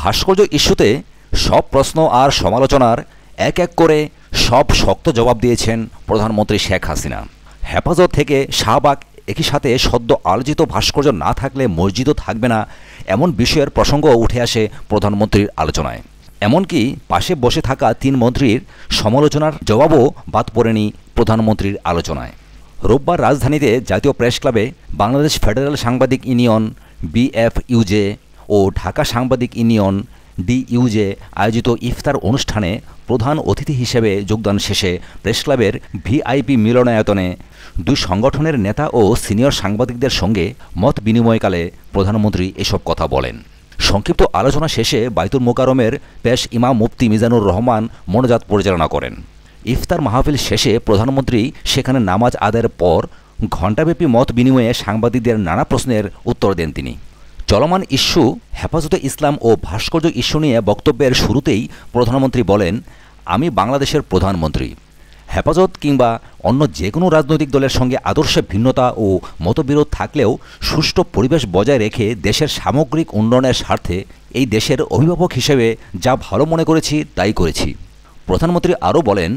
ভাস্কর্য ইস্যুতে সব প্রশ্ন আর সমালোচনার এক এক করে সব শক্ত জবাব দিয়েছেন প্রধানমন্ত্রী শেখ হাসিনা। হেফাজত থেকে শাহবাগ একই সাথে সদ্য আলোচিত ভাস্কর্য না থাকলে মসজিদও থাকবে না, এমন বিষয়ের প্রসঙ্গও উঠে আসে প্রধানমন্ত্রীর আলোচনায়। এমনকি পাশে বসে থাকা ৩ মন্ত্রীর সমালোচনার জবাবও বাদ পড়েনি প্রধানমন্ত্রীর আলোচনায়। রোববার রাজধানীতে জাতীয় প্রেস ক্লাবে বাংলাদেশ ফেডারেল সাংবাদিক ইউনিয়ন BFUJ ও ঢাকা সাংবাদিক ইউনিয়ন DUJ আয়োজিত ইফতার অনুষ্ঠানে প্রধান অতিথি হিসেবে যোগদান শেষে প্রেসক্লাবের VIP মিলনায়তনে দুই সংগঠনের নেতা ও সিনিয়র সাংবাদিকদের সঙ্গে মত বিনিময়কালে প্রধানমন্ত্রী এসব কথা বলেন। সংক্ষিপ্ত আলোচনা শেষে বাইতুল মোকাররমের পেশ ইমাম মুফতি মিজানুর রহমান মোনাজাত পরিচালনা করেন। ইফতার মাহফিল শেষে প্রধানমন্ত্রী সেখানে নামাজ আদায়ের পর ঘণ্টাব্যাপী মত বিনিময়ে সাংবাদিকদের নানা প্রশ্নের উত্তর দেন তিনি। চলমান ইস্যু হেফাজতে ইসলাম ও ভাস্কর্য ইস্যু নিয়ে বক্তব্যের শুরুতেই প্রধানমন্ত্রী বলেন, আমি বাংলাদেশের প্রধানমন্ত্রী। হেফাজত কিংবা অন্য যে কোনো রাজনৈতিক দলের সঙ্গে আদর্শে ভিন্নতা ও মতবিরোধ থাকলেও সুষ্ঠু পরিবেশ বজায় রেখে দেশের সামগ্রিক উন্নয়নের স্বার্থে এই দেশের অভিভাবক হিসেবে যা ভালো মনে করেছি তাই করেছি। প্রধানমন্ত্রী আরও বলেন,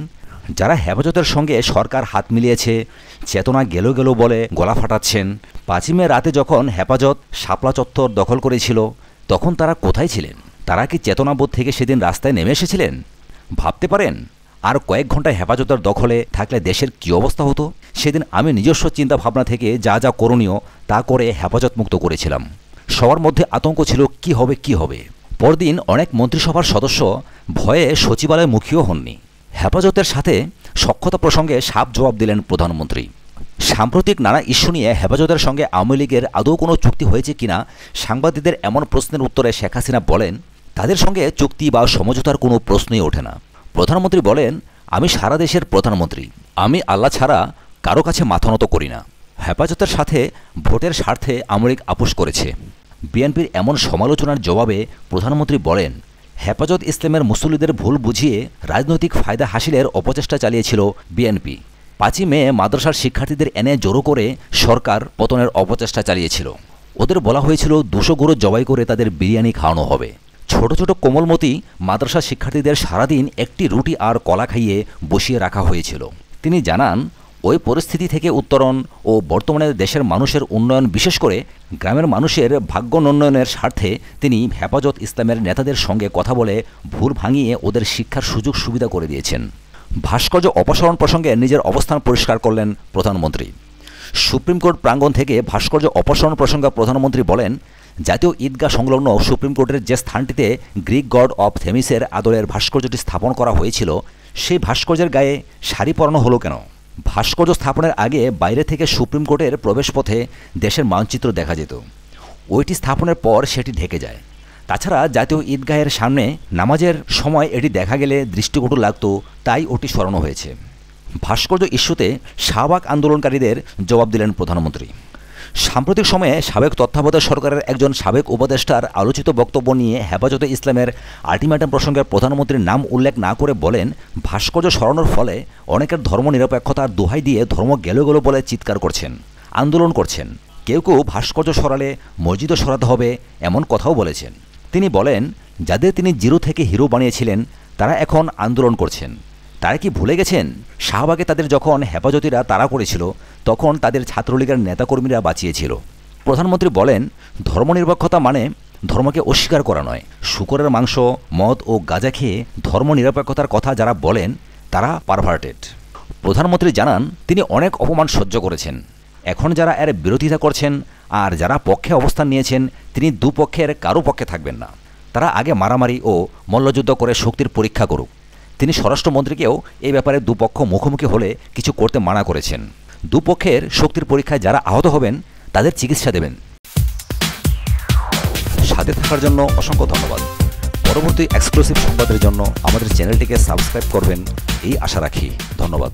যারা হেফাজতের সঙ্গে সরকার হাত মিলিয়েছে, চেতনা গেল গেল বলে গলা ফাটাচ্ছেন, 5ই মে রাতে যখন হেফাজত শাপলা চত্বর দখল করেছিল তখন তারা কোথায় ছিলেন? তারা কি চেতনাবোধ থেকে সেদিন রাস্তায় নেমে এসেছিলেন? ভাবতে পারেন আর কয়েক ঘন্টা হেফাজতের দখলে থাকলে দেশের কী অবস্থা হতো? সেদিন আমি নিজস্ব চিন্তা ভাবনা থেকে যা যা করণীয় তা করে হেফাজত মুক্ত করেছিলাম। সবার মধ্যে আতঙ্ক ছিল কি হবে। পরদিন অনেক মন্ত্রিসভার সদস্য ভয়ে সচিবালয়মুখীও হননি। হেফাজতের সাথে সখ্যতা প্রসঙ্গে সাফ জবাব দিলেন প্রধানমন্ত্রী। সাম্প্রতিক নানা ইস্যু নিয়ে হেফাজতের সঙ্গে আওয়ামী লীগের আদৌ কোনো চুক্তি হয়েছে কিনা সাংবাদিকদের এমন প্রশ্নের উত্তরে শেখ হাসিনা বলেন, তাদের সঙ্গে চুক্তি বা সমঝোতার কোনো প্রশ্নই ওঠে না। প্রধানমন্ত্রী বলেন, আমি সারা দেশের প্রধানমন্ত্রী, আমি আল্লাহ ছাড়া কারো কাছে মাথা নত করি না। হেফাজতের সাথে ভোটের স্বার্থে আওয়ামী লীগ আপোষ করেছে। বিএনপির এমন সমালোচনার জবাবে প্রধানমন্ত্রী বলেন, হেফাজত ইসলামের মুসল্লিদের ভুল বুঝিয়ে রাজনৈতিক ফায়দা হাসিলের অপচেষ্টা চালিয়েছিল বিএনপি। 5ই মে মাদ্রাসার শিক্ষার্থীদের এনে জড়ো করে সরকার পতনের অপচেষ্টা চালিয়েছিল। ওদের বলা হয়েছিল 200 গরু জবাই করে তাদের বিরিয়ানি খাওয়ানো হবে। ছোট ছোট কোমলমতি মাদ্রাসা শিক্ষার্থীদের সারাদিন একটি রুটি আর কলা খাইয়ে বসিয়ে রাখা হয়েছিল। তিনি জানান, ওই পরিস্থিতি থেকে উত্তরণ ও বর্তমানে দেশের মানুষের উন্নয়ন, বিশেষ করে গ্রামের মানুষের ভাগ্যোন্নয়নের স্বার্থে তিনি হেফাজত ইসলামের নেতাদের সঙ্গে কথা বলে ভুল ভাঙিয়ে ওদের শিক্ষার সুযোগ সুবিধা করে দিয়েছেন। ভাস্কর্য অপসারণ প্রসঙ্গে নিজের অবস্থান পরিষ্কার করলেন প্রধানমন্ত্রী। সুপ্রিম কোর্ট প্রাঙ্গণ থেকে ভাস্কর্য অপসারণ প্রসঙ্গে প্রধানমন্ত্রী বলেন, জাতীয় ঈদগাহ সংলগ্ন সুপ্রিম কোর্টের যে স্থানটিতে গ্রিক গড অব থেমিসের আদলের ভাস্কর্যটি স্থাপন করা হয়েছিল, সেই ভাস্কর্যের গায়ে শাড়ি পরানো হলো কেন? ভাস্কর্য স্থাপনের আগে বাইরে থেকে সুপ্রিম কোর্টের প্রবেশপথে দেশের মানচিত্র দেখা যেত। ওইটি স্থাপনের পর সেটি ঢেকে যায়। তাছাড়া জাতীয় ঈদগাহের সামনে নামাজের সময় এটি দেখা গেলে দৃষ্টিকটু লাগত, তাই ওটি সরানো হয়েছে। ভাস্কর্য ইস্যুতে শাহবাগ আন্দোলনকারীদের জবাব দিলেন প্রধানমন্ত্রী। সাম্প্রতিক সময়ে সাবেক তত্ত্বাবধায়ক সরকারের একজন সাবেক উপদেষ্টার আলোচিত বক্তব্য নিয়ে হেফাজতে ইসলামের আল্টিমেটাম প্রসঙ্গে প্রধানমন্ত্রীর নাম উল্লেখ না করে বলেন, ভাস্কর্য সরানোর ফলে অনেকের ধর্মনিরপেক্ষতার দোহাই দিয়ে ধর্ম গেল বলে চিৎকার করছেন, আন্দোলন করছেন। কেউ ভাস্কর্য সরালে মসজিদও সরাতে হবে এমন কথাও বলেছেন। তিনি বলেন, যাদের তিনি জিরো থেকে হিরো বানিয়েছিলেন তারা এখন আন্দোলন করছেন। তারা কি ভুলে গেছেন শাহবাগে তাদের যখন হেফাজতিরা তাড়া করেছিল তখন তাদের ছাত্রলীগের নেতাকর্মীরা বাঁচিয়েছিল? প্রধানমন্ত্রী বলেন, ধর্মনিরপেক্ষতা মানে ধর্মকে অস্বীকার করা নয়। শূকরের মাংস, মদ ও গাঁজা খেয়ে ধর্মনিরপেক্ষতার কথা যারা বলেন তারা পারভার্টেড। প্রধানমন্ত্রী জানান, তিনি অনেক অপমান সহ্য করেছেন। এখন যারা এর বিরোধিতা করছেন আর যারা পক্ষে অবস্থান নিয়েছেন, তিনি দুপক্ষের কারো পক্ষে থাকবেন না। তারা আগে মারামারি ও মল্লযুদ্ধ করে শক্তির পরীক্ষা করুক। তিনি স্বরাষ্ট্রমন্ত্রীকেও এই ব্যাপারে দুপক্ষ মুখোমুখি হলে কিছু করতে মানা করেছেন। দুপক্ষের শক্তির পরীক্ষায় যারা আহত হবেন তাদের চিকিৎসা দেবেন। সাথে থাকার জন্য অসংখ্য ধন্যবাদ। পরবর্তী এক্সক্লুসিভ সংবাদের জন্য আমাদের চ্যানেলটিকে সাবস্ক্রাইব করবেন এই আশা রাখি। ধন্যবাদ।